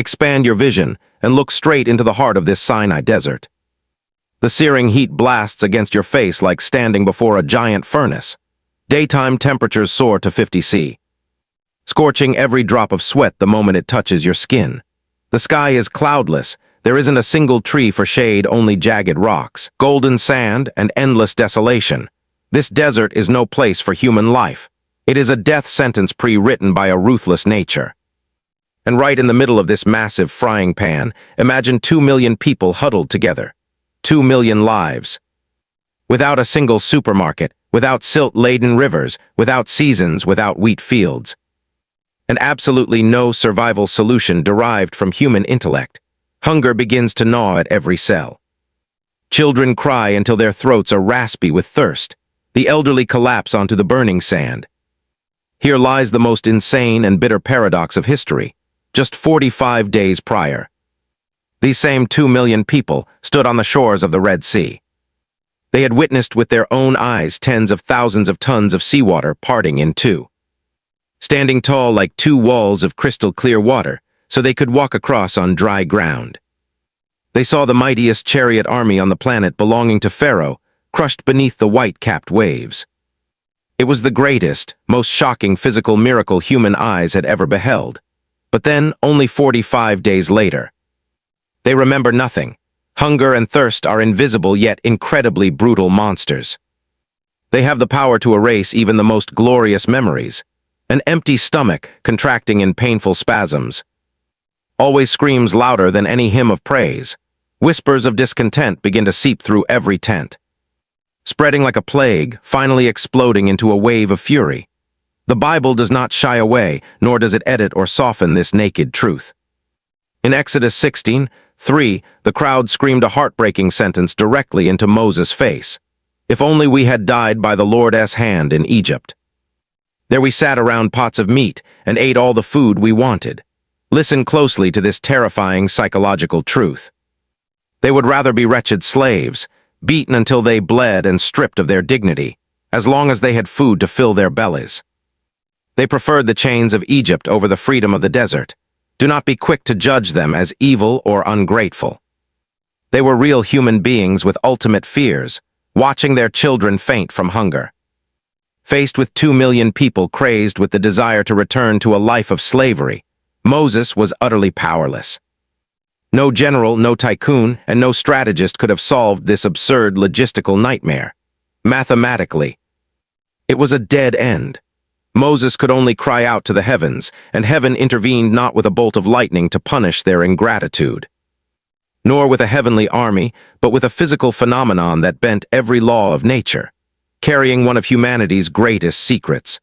Expand your vision and look straight into the heart of this Sinai desert. The searing heat blasts against your face like standing before a giant furnace. Daytime temperatures soar to 50 C, scorching every drop of sweat the moment it touches your skin. The sky is cloudless. There isn't a single tree for shade, only jagged rocks, golden sand, and endless desolation. This desert is no place for human life. It is a death sentence pre-written by a ruthless nature. And right in the middle of this massive frying pan, imagine 2 million people huddled together. 2 million lives. Without a single supermarket, without silt-laden rivers, without seasons, without wheat fields. And absolutely no survival solution derived from human intellect. Hunger begins to gnaw at every cell. Children cry until their throats are raspy with thirst. The elderly collapse onto the burning sand. Here lies the most insane and bitter paradox of history. Just 45 days prior, these same 2 million people stood on the shores of the Red Sea. They had witnessed with their own eyes tens of thousands of tons of seawater parting in two, standing tall like two walls of crystal-clear water, so they could walk across on dry ground. They saw the mightiest chariot army on the planet belonging to Pharaoh, crushed beneath the white-capped waves. It was the greatest, most shocking physical miracle human eyes had ever beheld. But then, only 45 days later, they remember nothing. Hunger and thirst are invisible yet incredibly brutal monsters. They have the power to erase even the most glorious memories. An empty stomach, contracting in painful spasms, always screams louder than any hymn of praise. Whispers of discontent begin to seep through every tent, spreading like a plague, finally exploding into a wave of fury. The Bible does not shy away, nor does it edit or soften this naked truth. In Exodus 16:3, the crowd screamed a heartbreaking sentence directly into Moses' face. If only we had died by the Lord's hand in Egypt. There we sat around pots of meat and ate all the food we wanted. Listen closely to this terrifying psychological truth. They would rather be wretched slaves, beaten until they bled and stripped of their dignity, as long as they had food to fill their bellies. They preferred the chains of Egypt over the freedom of the desert. Do not be quick to judge them as evil or ungrateful. They were real human beings with ultimate fears, watching their children faint from hunger. Faced with 2 million people crazed with the desire to return to a life of slavery, Moses was utterly powerless. No general, no tycoon, and no strategist could have solved this absurd logistical nightmare. Mathematically, it was a dead end. Moses could only cry out to the heavens, and heaven intervened not with a bolt of lightning to punish their ingratitude, nor with a heavenly army, but with a physical phenomenon that bent every law of nature, carrying one of humanity's greatest secrets.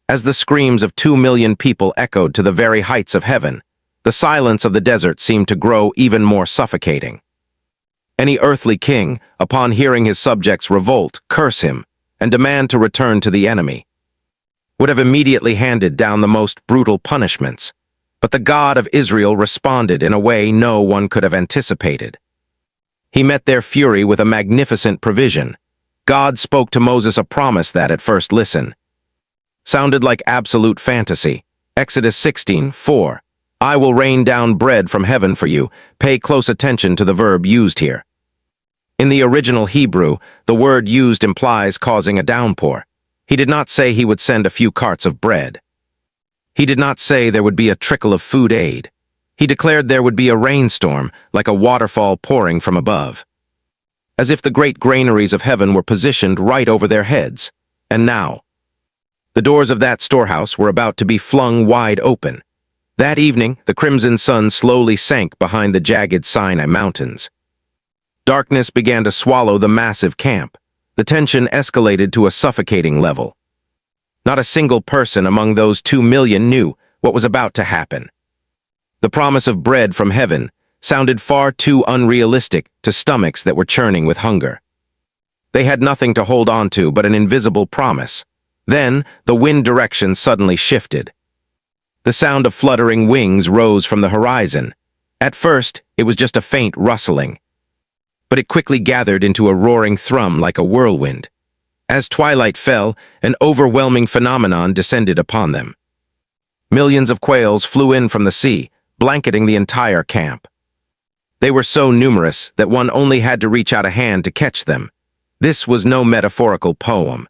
As the screams of 2 million people echoed to the very heights of heaven, the silence of the desert seemed to grow even more suffocating. Any earthly king, upon hearing his subjects revolt, curse him, and demand to return to the enemy, would have immediately handed down the most brutal punishments. But the God of Israel responded in a way no one could have anticipated. He met their fury with a magnificent provision. God spoke to Moses a promise that, at first listen, sounded like absolute fantasy. Exodus 16:4. I will rain down bread from heaven for you. Pay close attention to the verb used here. In the original Hebrew, the word used implies causing a downpour. He did not say he would send a few carts of bread. He did not say there would be a trickle of food aid. He declared there would be a rainstorm, like a waterfall pouring from above, as if the great granaries of heaven were positioned right over their heads. And now, the doors of that storehouse were about to be flung wide open. That evening, the crimson sun slowly sank behind the jagged Sinai mountains. Darkness began to swallow the massive camp. The tension escalated to a suffocating level. Not a single person among those 2 million knew what was about to happen. The promise of bread from heaven sounded far too unrealistic to stomachs that were churning with hunger. They had nothing to hold on to but an invisible promise. Then, the wind direction suddenly shifted. The sound of fluttering wings rose from the horizon. At first, it was just a faint rustling, but it quickly gathered into a roaring thrum like a whirlwind. As twilight fell, an overwhelming phenomenon descended upon them. Millions of quails flew in from the sea, blanketing the entire camp. They were so numerous that one only had to reach out a hand to catch them. This was no metaphorical poem.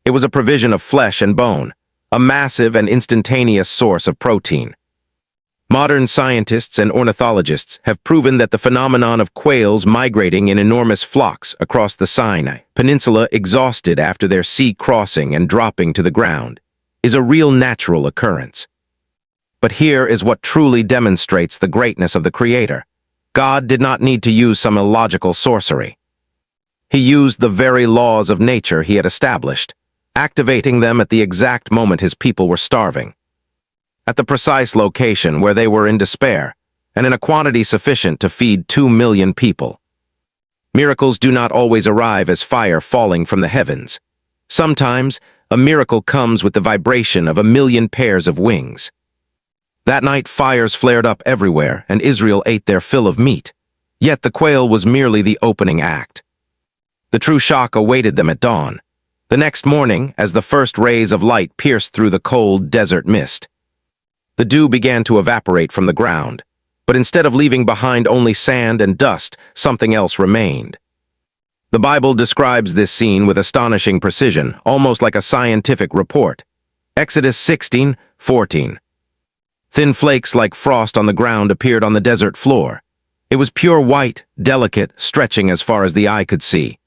It was a provision of flesh and bone, a massive and instantaneous source of protein. Modern scientists and ornithologists have proven that the phenomenon of quails migrating in enormous flocks across the Sinai Peninsula, exhausted after their sea crossing and dropping to the ground, is a real natural occurrence. But here is what truly demonstrates the greatness of the Creator. God did not need to use some illogical sorcery. He used the very laws of nature he had established, activating them at the exact moment his people were starving. At the precise location where they were in despair, and in a quantity sufficient to feed 2 million people. Miracles do not always arrive as fire falling from the heavens. Sometimes, a miracle comes with the vibration of 1 million pairs of wings. That night, fires flared up everywhere, and Israel ate their fill of meat. Yet the quail was merely the opening act. The true shock awaited them at dawn. The next morning, as the first rays of light pierced through the cold desert mist, the dew began to evaporate from the ground, but instead of leaving behind only sand and dust, something else remained. The Bible describes this scene with astonishing precision, almost like a scientific report. Exodus 16:14. Thin flakes like frost on the ground appeared on the desert floor. It was pure white, delicate, stretching as far as the eye could see,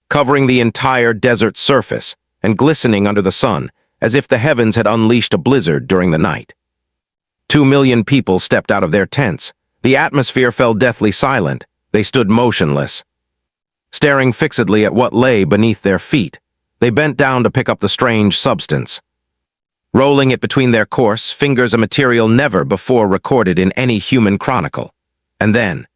covering the entire desert surface and glistening under the sun, as if the heavens had unleashed a blizzard during the night. 2 million people stepped out of their tents. The atmosphere fell deathly silent. They stood motionless, staring fixedly at what lay beneath their feet. They bent down to pick up the strange substance, rolling it between their coarse fingers, a material never before recorded in any human chronicle. And then,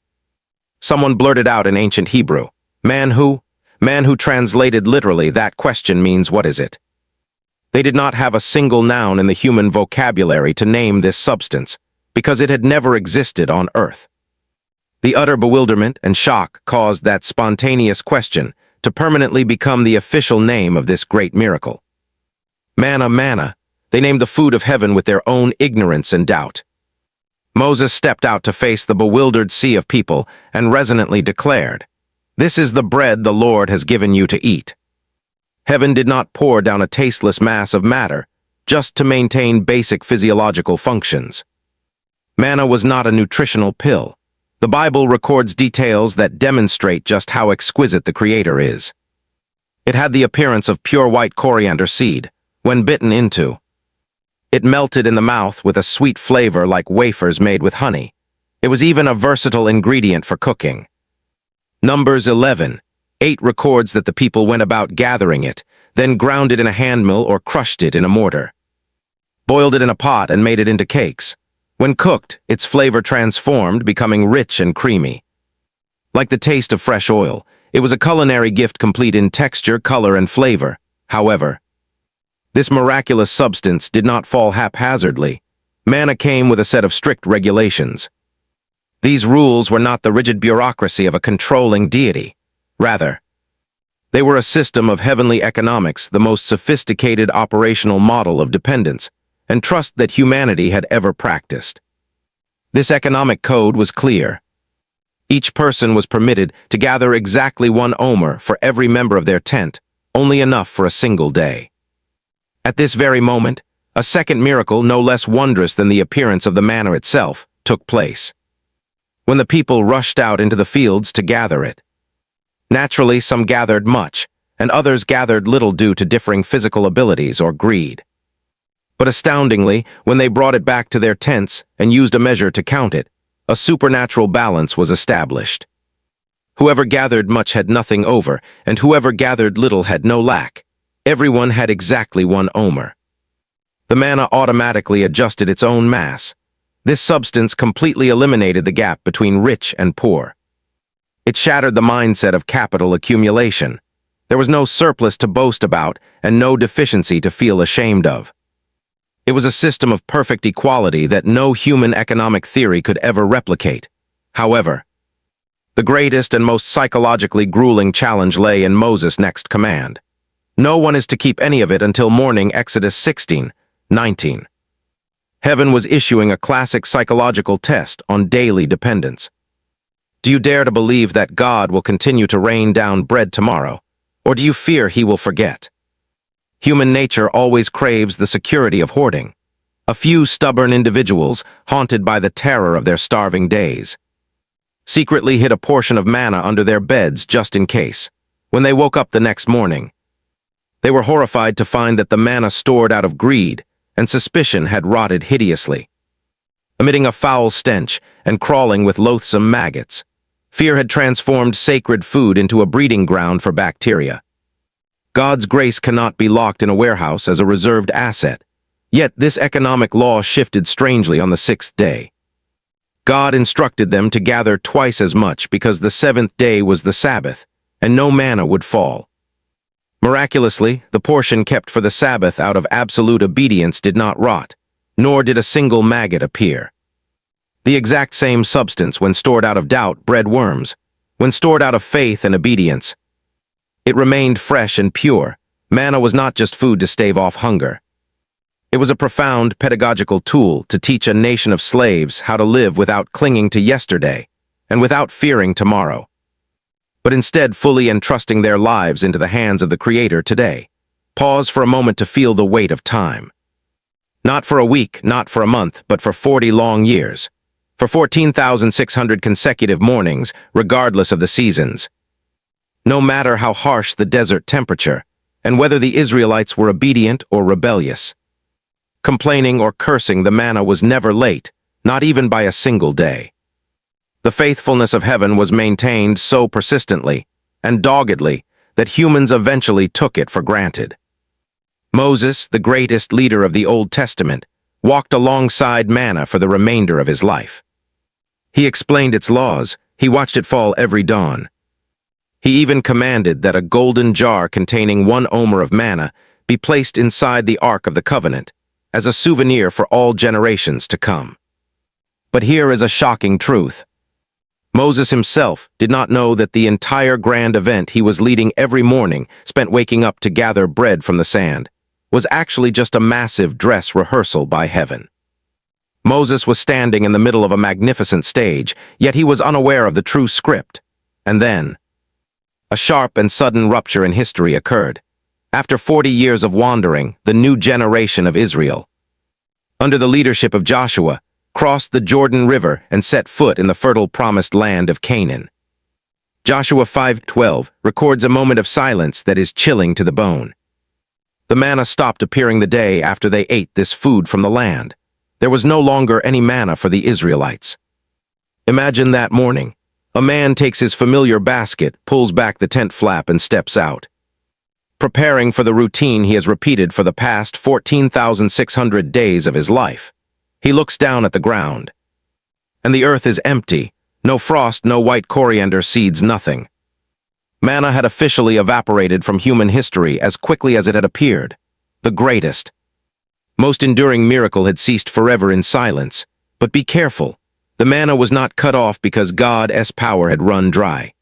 someone blurted out in ancient Hebrew, "Man who?" Man who translated literally, "That question means what is it?" They did not have a single noun in the human vocabulary to name this substance, because it had never existed on earth. The utter bewilderment and shock caused that spontaneous question to permanently become the official name of this great miracle. Manna, manna. They named the food of heaven with their own ignorance and doubt. Moses stepped out to face the bewildered sea of people and resonantly declared, "This is the bread the Lord has given you to eat." Heaven did not pour down a tasteless mass of matter just to maintain basic physiological functions. Manna was not a nutritional pill. The Bible records details that demonstrate just how exquisite the Creator is. It had the appearance of pure white coriander seed. When bitten into, it melted in the mouth with a sweet flavor like wafers made with honey. It was even a versatile ingredient for cooking. Numbers 11:8 records that the people went about gathering it, then ground it in a handmill or crushed it in a mortar, boiled it in a pot and made it into cakes. When cooked, its flavor transformed, becoming rich and creamy. Like the taste of fresh oil, it was a culinary gift complete in texture, color, and flavor. However, this miraculous substance did not fall haphazardly. Manna came with a set of strict regulations. These rules were not the rigid bureaucracy of a controlling deity. Rather, they were a system of heavenly economics, the most sophisticated operational model of dependence and trust that humanity had ever practiced. This economic code was clear. Each person was permitted to gather exactly 1 omer for every member of their tent, only enough for a single day. At this very moment, a second miracle, no less wondrous than the appearance of the manna itself, took place. When the people rushed out into the fields to gather it, naturally some gathered much, and others gathered little due to differing physical abilities or greed. But astoundingly, when they brought it back to their tents and used a measure to count it, a supernatural balance was established. Whoever gathered much had nothing over, and whoever gathered little had no lack. Everyone had exactly 1 omer. The manna automatically adjusted its own mass. This substance completely eliminated the gap between rich and poor. It shattered the mindset of capital accumulation. There was no surplus to boast about and no deficiency to feel ashamed of. It was a system of perfect equality that no human economic theory could ever replicate. However, the greatest and most psychologically grueling challenge lay in Moses' next command. No one is to keep any of it until morning, Exodus 16:19. Heaven was issuing a classic psychological test on daily dependence. Do you dare to believe that God will continue to rain down bread tomorrow, or do you fear he will forget? Human nature always craves the security of hoarding. A few stubborn individuals, haunted by the terror of their starving days, secretly hid a portion of manna under their beds just in case. When they woke up the next morning, they were horrified to find that the manna stored out of greed and suspicion had rotted hideously, emitting a foul stench and crawling with loathsome maggots. Fear had transformed sacred food into a breeding ground for bacteria. God's grace cannot be locked in a warehouse as a reserved asset. Yet this economic law shifted strangely on the sixth day. God instructed them to gather twice as much because the seventh day was the Sabbath, and no manna would fall. Miraculously, the portion kept for the Sabbath out of absolute obedience did not rot, nor did a single maggot appear. The exact same substance, when stored out of doubt, bred worms. When stored out of faith and obedience, it remained fresh and pure. Manna was not just food to stave off hunger. It was a profound pedagogical tool to teach a nation of slaves how to live without clinging to yesterday and without fearing tomorrow, but instead fully entrusting their lives into the hands of the Creator today. Pause for a moment to feel the weight of time. Not for a week, not for a month, but for 40 long years. For 14,600 consecutive mornings, regardless of the seasons. No matter how harsh the desert temperature, and whether the Israelites were obedient or rebellious, complaining or cursing, the manna was never late, not even by a single day. The faithfulness of heaven was maintained so persistently and doggedly that humans eventually took it for granted. Moses, the greatest leader of the Old Testament, walked alongside manna for the remainder of his life. He explained its laws. He watched it fall every dawn. He even commanded that a golden jar containing 1 omer of manna be placed inside the Ark of the Covenant, as a souvenir for all generations to come. But here is a shocking truth. Moses himself did not know that the entire grand event he was leading every morning, spent waking up to gather bread from the sand, was actually just a massive dress rehearsal by heaven. Moses was standing in the middle of a magnificent stage, yet he was unaware of the true script. And then, a sharp and sudden rupture in history occurred. After 40 years of wandering, the new generation of Israel, under the leadership of Joshua, crossed the Jordan River and set foot in the fertile promised land of Canaan. Joshua 5:12 records a moment of silence that is chilling to the bone. The manna stopped appearing the day after they ate this food from the land. There was no longer any manna for the Israelites. Imagine that morning. A man takes his familiar basket, pulls back the tent flap, and steps out, preparing for the routine he has repeated for the past 14,600 days of his life. He looks down at the ground, and the earth is empty. No frost, no white coriander seeds, nothing. Manna had officially evaporated from human history as quickly as it had appeared. The greatest, most enduring miracle had ceased forever in silence. But be careful. The manna was not cut off because God's power had run dry.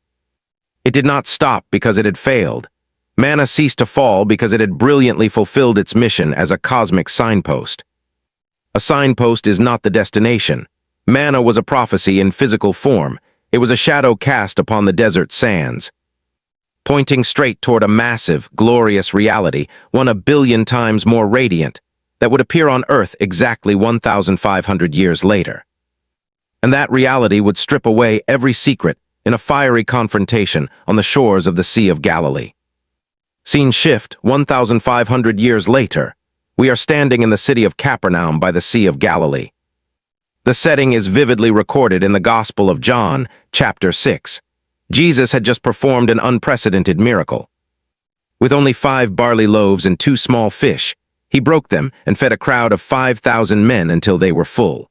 It did not stop because it had failed. Manna ceased to fall because it had brilliantly fulfilled its mission as a cosmic signpost. A signpost is not the destination. Manna was a prophecy in physical form. It was a shadow cast upon the desert sands, pointing straight toward a massive, glorious reality, 1,000,000,000 times more radiant, that would appear on Earth exactly 1,500 years later. And that reality would strip away every secret in a fiery confrontation on the shores of the Sea of Galilee. Scene shift, 1,500 years later. We are standing in the city of Capernaum by the Sea of Galilee. The setting is vividly recorded in the Gospel of John, chapter 6. Jesus had just performed an unprecedented miracle. With only 5 barley loaves and 2 small fish, he broke them and fed a crowd of 5,000 men until they were full.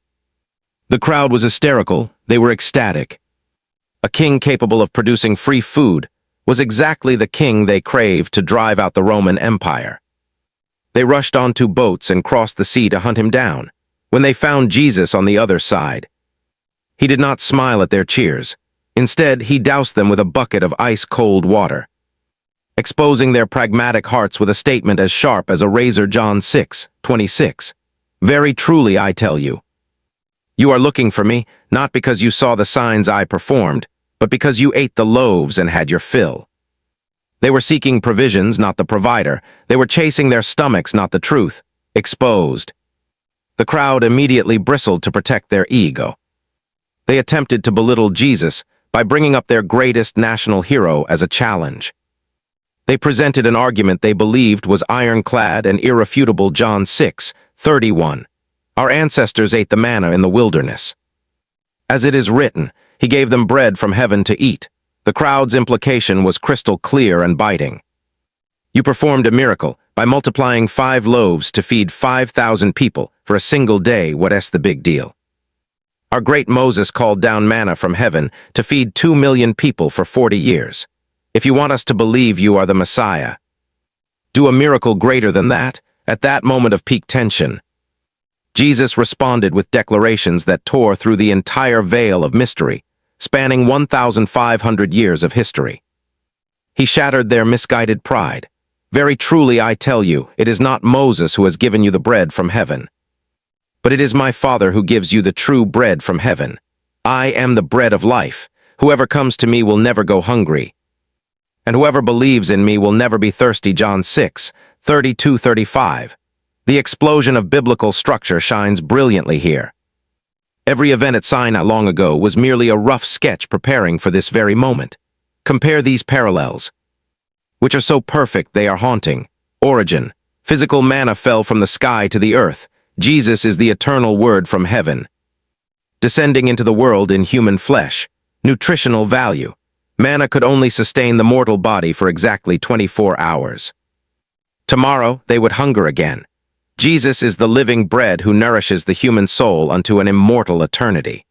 The crowd was hysterical. They were ecstatic. A king capable of producing free food was exactly the king they craved to drive out the Roman Empire. They rushed onto boats and crossed the sea to hunt him down. When they found Jesus on the other side, he did not smile at their cheers. Instead, he doused them with a bucket of ice-cold water, exposing their pragmatic hearts with a statement as sharp as a razor. John 6:26. Very truly, I tell you. You are looking for me, not because you saw the signs I performed, but because you ate the loaves and had your fill. They were seeking provisions, not the provider. They were chasing their stomachs, not the truth. Exposed. The crowd immediately bristled to protect their ego. They attempted to belittle Jesus by bringing up their greatest national hero as a challenge. They presented an argument they believed was ironclad and irrefutable. John 6:31. Our ancestors ate the manna in the wilderness. As it is written, he gave them bread from heaven to eat. The crowd's implication was crystal clear and biting. You performed a miracle by multiplying 5 loaves to feed 5,000 people for a single day. What's the big deal? Our great Moses called down manna from heaven to feed 2 million people for 40 years. If you want us to believe you are the Messiah, do a miracle greater than that. At that moment of peak tension, Jesus responded with declarations that tore through the entire veil of mystery, spanning 1,500 years of history. He shattered their misguided pride. Very truly, I tell you, it is not Moses who has given you the bread from heaven, but it is my Father who gives you the true bread from heaven. I am the bread of life. Whoever comes to me will never go hungry, and whoever believes in me will never be thirsty. John 6:32-35. The explosion of biblical structure shines brilliantly here. Every event at Sinai long ago was merely a rough sketch preparing for this very moment. Compare these parallels, which are so perfect they are haunting. Origin: physical manna fell from the sky to the earth. Jesus is the eternal word from heaven, descending into the world in human flesh. Nutritional value: manna could only sustain the mortal body for exactly 24 hours. Tomorrow they would hunger again. Jesus is the living bread who nourishes the human soul unto an immortal eternity.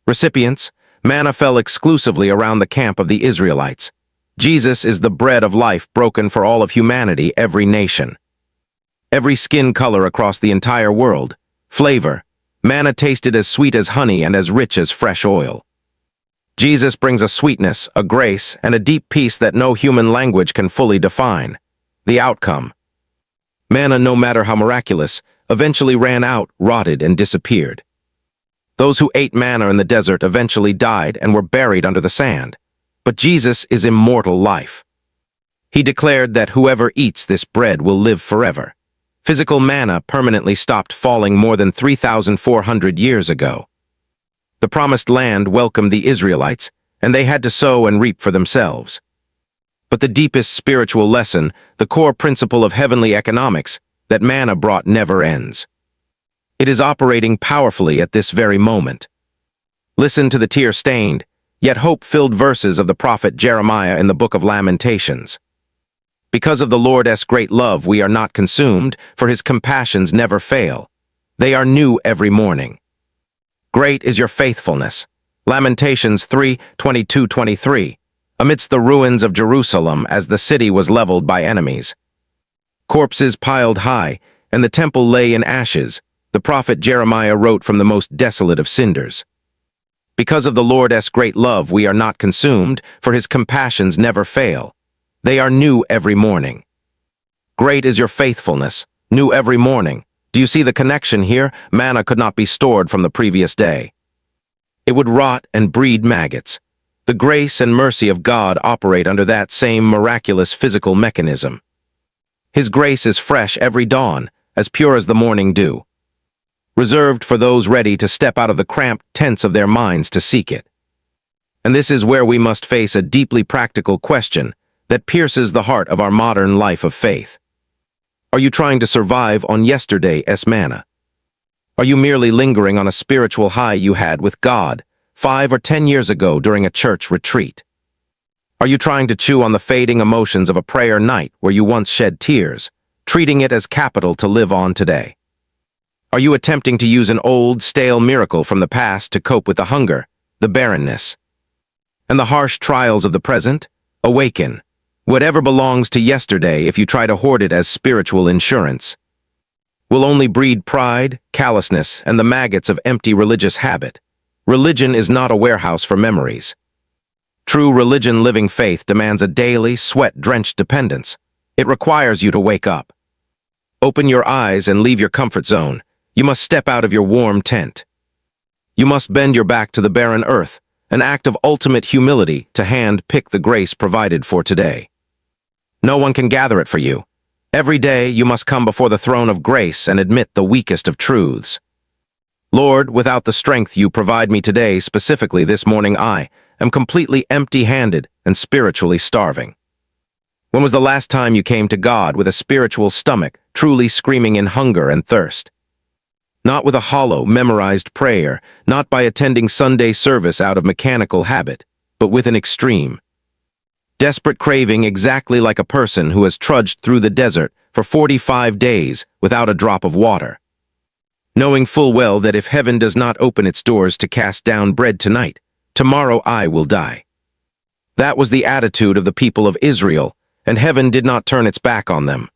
Recipients: manna fell exclusively around the camp of the Israelites. Jesus is the bread of life broken for all of humanity, every nation, every skin color across the entire world. Flavor: manna tasted as sweet as honey and as rich as fresh oil. Jesus brings a sweetness, a grace, and a deep peace that no human language can fully define. The outcome: manna, no matter how miraculous, eventually ran out, rotted, and disappeared. Those who ate manna in the desert eventually died and were buried under the sand. But Jesus is immortal life. He declared that whoever eats this bread will live forever. Physical manna permanently stopped falling more than 3,400 years ago. The promised land welcomed the Israelites, and they had to sow and reap for themselves. But the deepest spiritual lesson, the core principle of heavenly economics, that manna brought never ends. It is operating powerfully at this very moment. Listen to the tear-stained, yet hope-filled verses of the prophet Jeremiah in the book of Lamentations. Because of the Lord's great love we are not consumed, for his compassions never fail. They are new every morning. Great is your faithfulness. Lamentations 3:22-23. Amidst the ruins of Jerusalem as the city was leveled by enemies, corpses piled high, and the temple lay in ashes, the prophet Jeremiah wrote from the most desolate of cinders. Because of the Lord's great love we are not consumed, for his compassions never fail. They are new every morning. Great is your faithfulness, new every morning. Do you see the connection here? Manna could not be stored from the previous day. It would rot and breed maggots. The grace and mercy of God operate under that same miraculous physical mechanism. His grace is fresh every dawn, as pure as the morning dew, reserved for those ready to step out of the cramped tents of their minds to seek it. And this is where we must face a deeply practical question that pierces the heart of our modern life of faith. Are you trying to survive on yesterday's manna? Are you merely lingering on a spiritual high you had with God 5 or 10 years ago during a church retreat? Are you trying to chew on the fading emotions of a prayer night where you once shed tears, treating it as capital to live on today? Are you attempting to use an old, stale miracle from the past to cope with the hunger, the barrenness, and the harsh trials of the present? Awaken. Whatever belongs to yesterday, if you try to hoard it as spiritual insurance, will only breed pride, callousness, and the maggots of empty religious habit. Religion is not a warehouse for memories. True religion, living faith, demands a daily, sweat-drenched dependence. It requires you to wake up. Open your eyes and leave your comfort zone. You must step out of your warm tent. You must bend your back to the barren earth, an act of ultimate humility to hand-pick the grace provided for today. No one can gather it for you. Every day you must come before the throne of grace and admit the weakest of truths. Lord, without the strength you provide me today, specifically this morning, I am completely empty-handed and spiritually starving. When was the last time you came to God with a spiritual stomach, truly screaming in hunger and thirst? Not with a hollow, memorized prayer, not by attending Sunday service out of mechanical habit, but with an extreme, desperate craving, exactly like a person who has trudged through the desert for 45 days without a drop of water, knowing full well that if heaven does not open its doors to cast down bread tonight, tomorrow I will die. That was the attitude of the people of Israel, and heaven did not turn its back on them.